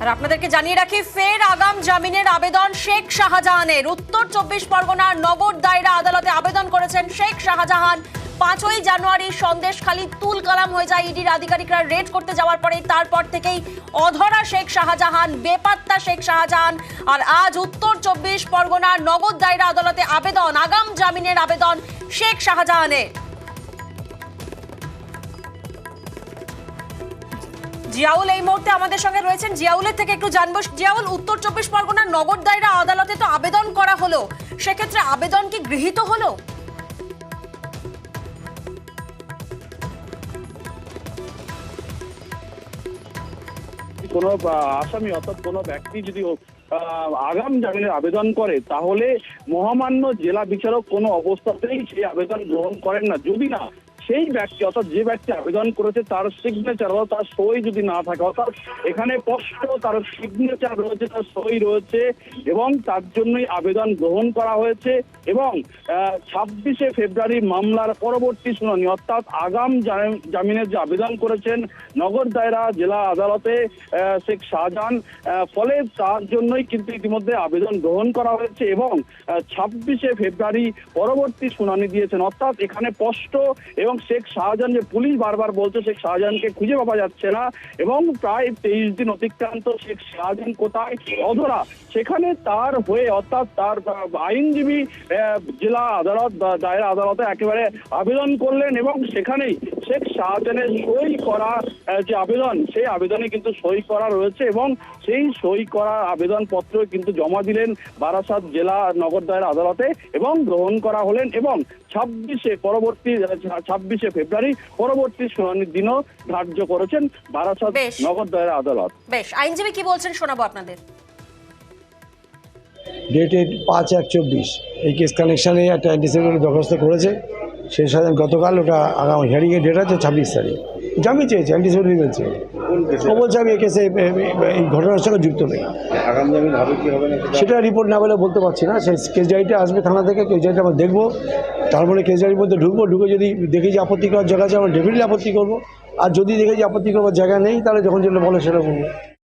আর আপনাদেরকে জানিয়ে রাখি, ফের আগাম জামিনের আবেদন শেখ শাহজাহানের। উত্তর 24 পরগনার নগর দায়রা আদালতে আবেদন করেছেন শেখ শাহজাহান। 5ই জানুয়ারি সন্দেশখালী তুলকালাম হয়ে যায়। ইডির আধিকারিকরা রেড করতে যাওয়ার পরে তারপর থেকেই অধরা শেখ শাহজাহান, বেপাত্তা শেখ শাহজাহান। আর আজ উত্তর 24 পরগনার নগর দায়রা আদালতে আবেদন, আগাম জামিনের আবেদন শেখ শাহজাহানের। জিয়াউল এই মুহূর্তে আমাদের সঙ্গে রয়েছেন। জিয়াউলের থেকে একটু জানবো, জিয়াউল, উত্তর 24 পরগনার নগর দায়রা আদালতে তো আবেদন করা হলো, সেক্ষেত্রে আবেদন কি গৃহীত হলো? কোনো আসামি অর্থাৎ কোনো ব্যক্তি যদি আগাম জামিনের আবেদন করে, তাহলে মহামান্য জেলা বিচারক কোনো অবস্থাতেই সেই আবেদন গ্রহণ করেন না, যদি না সেই ব্যক্তি অর্থাৎ যে ব্যক্তি আবেদন করেছে তার সিগনেচার অর্থাৎ তার সই যদি না থাকে। অর্থাৎ এখানে স্পষ্ট তার সিগনেচার রয়েছে, তার সই রয়েছে এবং তার জন্যই আবেদন গ্রহণ করা হয়েছে। এবং 26শে ফেব্রুয়ারি মামলার পরবর্তী শুনানি অর্থাৎ আগাম জামিনের যে আবেদন করেছেন নগর দায়রা জেলা আদালতে শেখ শাহজাহান, ফলে তার জন্যই কিন্তু ইতিমধ্যে আবেদন গ্রহণ করা হয়েছে এবং 26শে ফেব্রুয়ারি পরবর্তী শুনানি দিয়েছেন। অর্থাৎ এখানে স্পষ্ট এবং শেখ শাহজাহান, যে পুলিশ বারবার বলছে শেখ শাহজাহানকে খুঁজে পাওয়া যাচ্ছে না এবং প্রায় 23 দিন অতিক্রান্ত, শেখ শাহজাহান কোথায়, অধরা, সেখানে তার হয়ে অর্থাৎ তার আইনজীবী জেলা আদালত বা দায়রা আদালতে একেবারে আবেদন করলেন এবং সেখানেই শেখ শাহজাহানের সই করা যে আবেদন, সেই আবেদনে কিন্তু সই করা রয়েছে এবং সেই সই করা আবেদনপত্র কিন্তু জমা দিলেন বারাসাত জেলা নগর দায়রা আদালতে এবং গ্রহণ করা হলেন এবং 26শে ফেব্রুয়ারি পরবর্তী শুনানির দিনও ধার্য করেছেন বারাসাত নগর দায়রা আদালত। বেশ, আইনজীবী কি বলছেন শোনাবো আপনাদের। ডেটেড 5/1/24 এই কেস কানেকশানে একটা অ্যান্টিসিপেটরি দরখাস্ত করেছে শেখ শাহজাহান। গতকাল ওটা আগাম হিয়ারিংয়ের ডেট আছে 26 তারিখ। জামিন চেয়েছে, অ্যান্টিসিপেটরি বলছে, ও বলছে আমি এই কেসে এই ঘটনার সঙ্গে যুক্ত নেই। আগাম জামিন হবে কি হবে না সেটা রিপোর্ট না বলে বলতে পারছি না। সেই কেস ডায়েরিটা আসবে থানা থেকে, কেস ডায়েরিটা আমরা দেখবো, তারপরে কেস ডায়েরির মধ্যে ঢুকে যদি দেখি যে আপত্তি করার জায়গা আছে আমরা ডেফিনেটলি আপত্তি করবো, আর যদি দেখে যে আপত্তি করবার জায়গা নেই তাহলে যখন যেটা বলে সেটা বলবো।